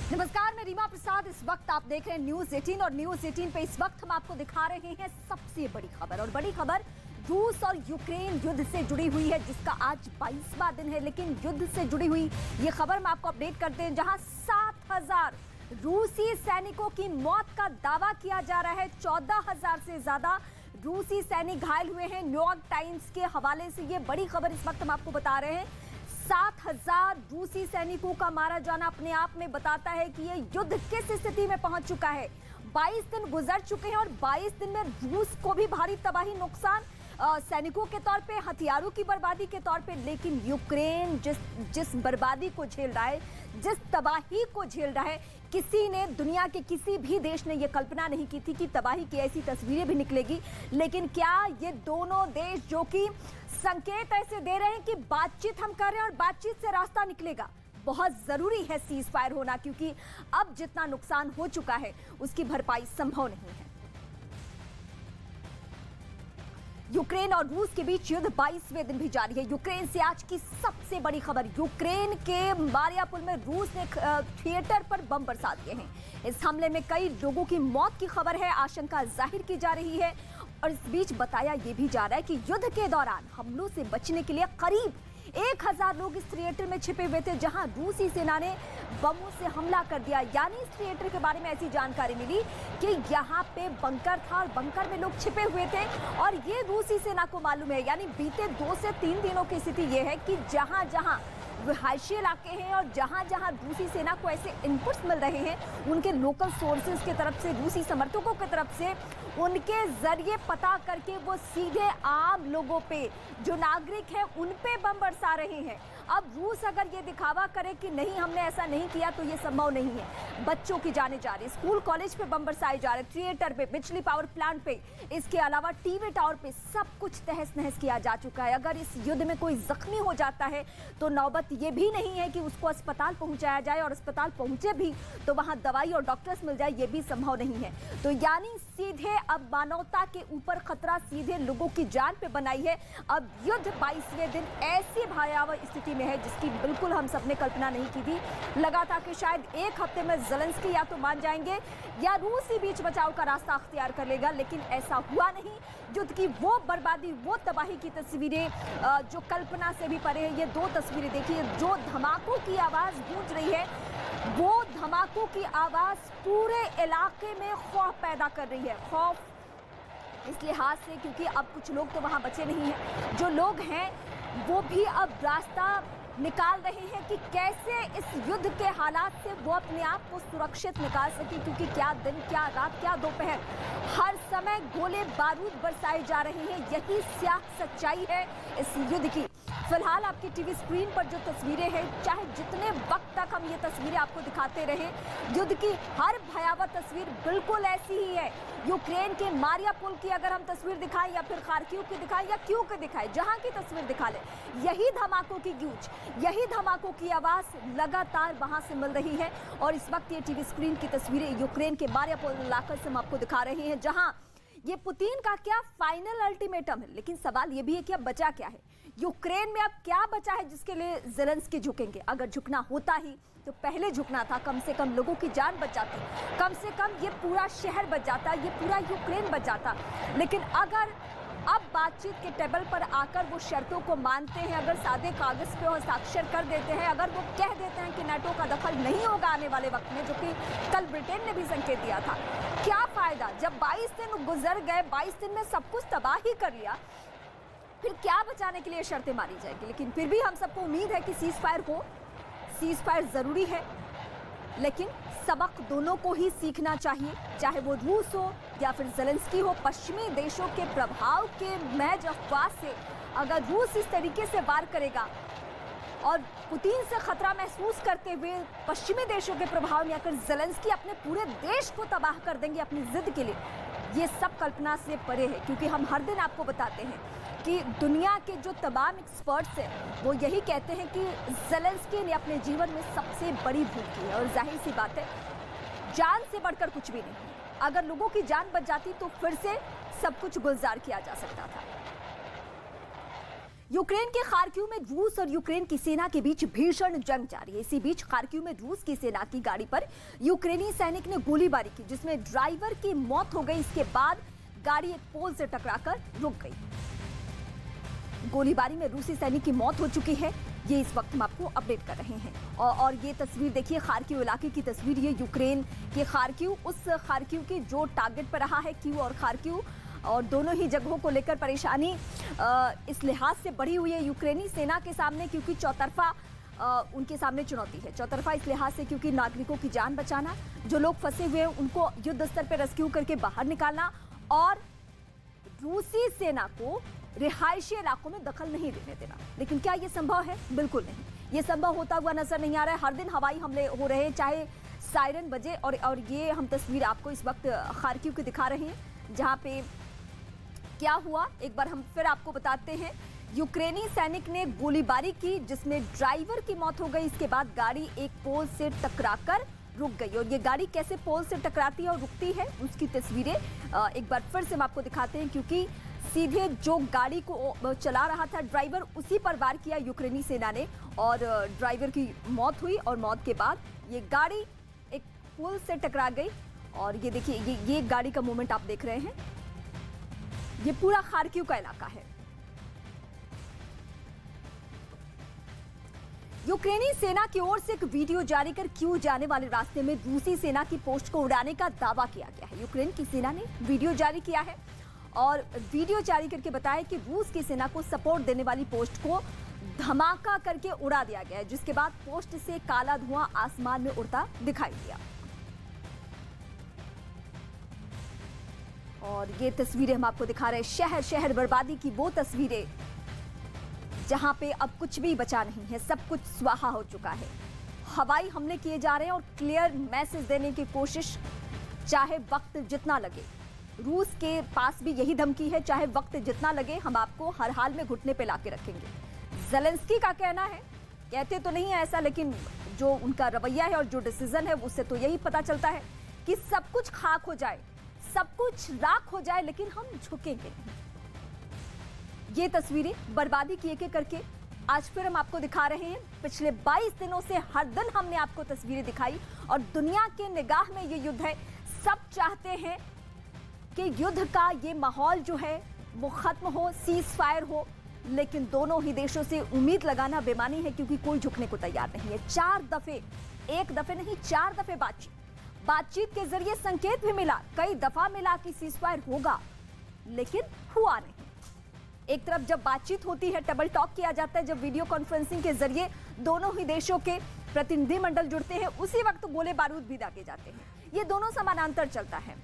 नमस्कार, मैं रीमा प्रसाद। इस वक्त आप देख रहे हैं न्यूज 18 और न्यूज 18 पे इस वक्त हम आपको दिखा रहे हैं सबसे बड़ी खबर। और बड़ी खबर रूस और यूक्रेन युद्ध से जुड़ी हुई है, जिसका आज 22वां दिन है। लेकिन युद्ध से जुड़ी हुई ये खबर मैं आपको अपडेट करते हैं, जहां 7,000 रूसी सैनिकों की मौत का दावा किया जा रहा है। 14,000 से ज्यादा रूसी सैनिक घायल हुए हैं। न्यूयॉर्क टाइम्स के हवाले से ये बड़ी खबर इस वक्त हम आपको बता रहे हैं। 7,000 रूसी सैनिकों का मारा जाना अपने आप में बताता है कि ये युद्ध किस स्थिति में पहुंच चुका है। 22 दिन गुजर चुके हैं और 22 दिन में रूस को भी भारी तबाही, नुकसान सैनिकों के तौर पे, हथियारों की बर्बादी के तौर पे। लेकिन यूक्रेन जिस बर्बादी को झेल रहा है, जिस तबाही को झेल रहा है, किसी ने, दुनिया के किसी भी देश ने यह कल्पना नहीं की थी कि तबाही की ऐसी तस्वीरें भी निकलेगी। लेकिन क्या ये दोनों देश जो कि संकेत ऐसे दे रहे हैं कि बातचीत हम कर रहे हैं और बातचीत से रास्ता निकलेगा, बहुत जरूरी है सीज फायर होना, क्योंकि अब जितना नुकसान हो चुका है उसकी भरपाई संभव नहीं है। यूक्रेन और रूस के बीच युद्ध 22वें दिन भी जारी है। यूक्रेन से आज की सबसे बड़ी खबर, यूक्रेन के मारियापुल में रूस ने थिएटर पर बम बरसा दिए हैं। इस हमले में कई लोगों की मौत की खबर है, आशंका जाहिर की जा रही है। और इस बीच बताया यह भी जा रहा है कि युद्ध के दौरान हमलों से बचने के लिए करीब 1,000 लोग इस थिएटर में छिपे हुए थे, जहां रूसी सेना ने बमों से हमला कर दिया। यानी इस थिएटर के बारे में ऐसी जानकारी मिली कि यहाँ पे बंकर था और बंकर में लोग छिपे हुए थे और ये रूसी सेना को मालूम है। यानी बीते 2 से 3 दिनों की स्थिति ये है कि जहां जहां रिहायशी इलाके हैं और जहां जहां रूसी सेना को ऐसे इनपुट्स मिल रहे हैं, उनके लोकल सोर्सेज की तरफ से, रूसी समर्थकों की तरफ से, उनके जरिए पता करके वो सीधे आम लोगों पे, जो नागरिक हैं, उन पे बम बरसा रहे हैं। अब रूस अगर ये दिखावा करे कि नहीं हमने ऐसा नहीं किया, तो ये संभव नहीं है। बच्चों की जाने जा रही, स्कूल कॉलेज पे बम बरसाए जा रहे, थिएटर पे, बिजली पावर प्लांट पे, इसके अलावा टीवी टावर पे, सब कुछ तहस नहस किया जा चुका है। अगर इस युद्ध में कोई जख्मी हो जाता है तो नौबत ये भी नहीं है कि उसको अस्पताल पहुंचाया जाए, और अस्पताल पहुंचे भी तो वहां दवाई और डॉक्टर्स मिल जाए, ये भी संभव नहीं है। तो यानी सीधे अब मानवता के ऊपर खतरा, सीधे लोगों की जान पे बनाई है। अब युद्ध 22वें दिन ऐसी भयावह स्थिति में है जिसकी बिल्कुल हम सबने कल्पना नहीं की थी। लगा था कि शायद एक हफ्ते में ज़ेलेंस्की या तो मान जाएंगे या रूस ही बीच बचाव का रास्ता अख्तियार कर लेगा, लेकिन ऐसा हुआ नहीं। युद्ध की वो बर्बादी, वो तबाही की तस्वीरें जो कल्पना से भी परे है। ये 2 तस्वीरें देखिए, जो धमाकों की आवाज गूंज रही है, वो धमाकों की आवाज पूरे इलाके में खौफ पैदा कर रही है। खौफ इस लिहाज से क्योंकि अब कुछ लोग तो वहां बचे नहीं हैं, जो लोग हैं वो भी अब रास्ता निकाल रहे हैं कि कैसे इस युद्ध के हालात से वो अपने आप को सुरक्षित निकाल सके। क्योंकि क्या दिन, क्या रात, क्या दोपहर, हर समय गोले बारूद बरसाए जा रहे हैं। यही स्याह सच्चाई है इस युद्ध की। फिलहाल आपकी टीवी स्क्रीन पर जो तस्वीरें हैं, चाहे जितने वक्त तक हम ये तस्वीरें आपको दिखाते रहे, युद्ध की हर भयावह तस्वीर बिल्कुल ऐसी ही है। यूक्रेन के मारियापुल की अगर हम तस्वीर दिखाएं या फिर खार्किव की दिखाएं या क्यों की दिखाएं, जहां की तस्वीर दिखा ले, यही धमाकों की गूंज, यही धमाकों की आवाज लगातार वहां से मिल रही है। और इस वक्त ये टीवी स्क्रीन की तस्वीरें यूक्रेन के मारियापुल इलाके से हम आपको दिखा रहे हैं, जहां ये पुतिन का क्या फाइनल अल्टीमेटम है। लेकिन सवाल ये भी है कि अब बचा क्या है यूक्रेन में, अब क्या बचा है जिसके लिए ज़ेलेंस्की झुकेंगे। अगर झुकना होता ही तो पहले झुकना था, कम से कम लोगों की जान बच जाती, कम से कम ये पूरा शहर बच जाता, ये पूरा यूक्रेन बच जाता। लेकिन अगर अब बातचीत के टेबल पर आकर वो शर्तों को मानते हैं, अगर सादे कागज पे हस्ताक्षर कर देते हैं, अगर वो कह देते हैं कि नाटो का दखल नहीं होगा आने वाले वक्त में, जो कि कल ब्रिटेन ने भी संकेत दिया था, क्या फायदा जब 22 दिन गुजर गए, 22 दिन में सब कुछ तबाह ही कर लिया, फिर क्या बचाने के लिए शर्तें मारी जाएगी। लेकिन फिर भी हम सबको उम्मीद है कि सीज फायर हो, सीज फायर जरूरी है, लेकिन सबक दोनों को ही सीखना चाहिए, चाहे वो रूस हो या फिर ज़ेलेंस्की हो। पश्चिमी देशों के प्रभाव के महज अफवाह से अगर रूस इस तरीके से वार करेगा और पुतिन से खतरा महसूस करते हुए पश्चिमी देशों के प्रभाव में आकर ज़ेलेंस्की अपने पूरे देश को तबाह कर देंगे अपनी जिद के लिए, ये सब कल्पना से परे है। क्योंकि हम हर दिन आपको बताते हैं कि दुनिया के जो तमाम एक्सपर्ट्स हैं वो यही कहते हैं कि ज़ेलेंस्की ने अपने जीवन में सबसे बड़ी भूल की है। और जाहिर सी बात है, जान से बढ़कर कुछ भी नहीं। अगर लोगों की जान बच जाती तो फिर से सब कुछ गुलजार किया जा सकता था। यूक्रेन के खार्किव में रूस और यूक्रेन की सेना के बीच भीषण जंग जारी है। इसी बीच खार्किव में रूस की सेना की गाड़ी पर यूक्रेनी सैनिक ने गोलीबारी की, जिसमें ड्राइवर की मौत हो गई। इसके बाद गाड़ी एक पोल से टकराकर रुक गई। गोलीबारी में रूसी सैनिक की मौत हो चुकी है। ये इस वक्त हम आपको अपडेट कर रहे हैं। और ये तस्वीर देखिए, खार्किव इलाके की तस्वीर। ये यूक्रेन के खार्किव, उस खार्किव के जो टारगेट पर रहा है कीव और खार्किव, और दोनों ही जगहों को लेकर परेशानी इस लिहाज से बढ़ी हुई है यूक्रेनी सेना के सामने, क्योंकि चौतरफा उनके सामने चुनौती है। चौतरफा इस लिहाज से क्योंकि नागरिकों की जान बचाना, जो लोग फंसे हुए हैं उनको युद्ध स्तर पर रेस्क्यू करके बाहर निकालना, और रूसी सेना को रिहायशी इलाकों में दखल नहीं देने देना। लेकिन क्या ये संभव है? बिल्कुल नहीं। ये संभव होता हुआ नजर नहीं आ रहा है। हर दिन हवाई हमले हो रहे हैं, चाहे सायरन बजे। और ये हम तस्वीर आपको इस वक्त खार्किव की दिखा रहे हैं, जहां पे क्या हुआ एक बार हम फिर आपको बताते हैं। यूक्रेनी सैनिक ने गोलीबारी की, जिसमें ड्राइवर की मौत हो गई। इसके बाद गाड़ी एक पोल से टकराकर रुक गई। और ये गाड़ी कैसे पोल से टकराती है और रुकती है, उसकी तस्वीरें एक बार फिर से हम आपको दिखाते हैं, क्योंकि सीधे जो गाड़ी को चला रहा था ड्राइवर, उसी पर वार किया यूक्रेनी सेना ने, और ड्राइवर की मौत हुई। और मौत के बाद ये गाड़ी एक पुल से टकरा गई। और ये देखिए, ये गाड़ी का मूवमेंट आप देख रहे हैं। ये पूरा खार्किव का इलाका है। यूक्रेनी सेना की ओर से एक वीडियो जारी कर कीव जाने वाले रास्ते में रूसी सेना की पोस्ट को उड़ाने का दावा किया गया है। यूक्रेन की सेना ने वीडियो जारी किया है और वीडियो जारी करके बताया कि रूस की सेना को सपोर्ट देने वाली पोस्ट को धमाका करके उड़ा दिया गया है, जिसके बाद पोस्ट से काला धुआं आसमान में उड़ता दिखाई दिया। और ये तस्वीरें हम आपको दिखा रहे हैं, शहर शहर बर्बादी की वो तस्वीरें जहां पे अब कुछ भी बचा नहीं है, सब कुछ स्वाहा हो चुका है। हवाई हमले किए जा रहे हैं और क्लियर मैसेज देने की कोशिश, चाहे वक्त जितना लगे। रूस के पास भी यही धमकी है, चाहे वक्त जितना लगे हम आपको हर हाल में घुटने पे लाके रखेंगे। ज़ेलेंस्की का कहना है, कहते तो नहीं है ऐसा, लेकिन जो उनका रवैया है और जो डिसीजन है उससे तो यही पता चलता है कि सब कुछ खाक हो जाए, सब कुछ राख हो जाए, लेकिन हम झुकेंगे नहीं। ये तस्वीरें बर्बादी की एक एक करके आज फिर हम आपको दिखा रहे हैं। पिछले 22 दिनों से हर दिन हमने आपको तस्वीरें दिखाई, और दुनिया के निगाह में ये युद्ध है। सब चाहते हैं कि युद्ध का ये माहौल जो है वो खत्म हो, सीज फायर हो, लेकिन दोनों ही देशों से उम्मीद लगाना बेमानी है, क्योंकि कोई झुकने को तैयार नहीं है। 4 दफे, एक दफे नहीं 4 दफे बातचीत के जरिए संकेत भी मिला, कई दफा मिला कि सीज फायर होगा, लेकिन हुआ नहीं। एक तरफ जब बातचीत होती है, टेबल टॉक किया जाता है, जब वीडियो कॉन्फ्रेंसिंग के जरिए दोनों ही देशों के प्रतिनिधिमंडल जुड़ते हैं, उसी वक्त गोले बारूद भी दागे जाते हैं। ये दोनों समानांतर चलता है।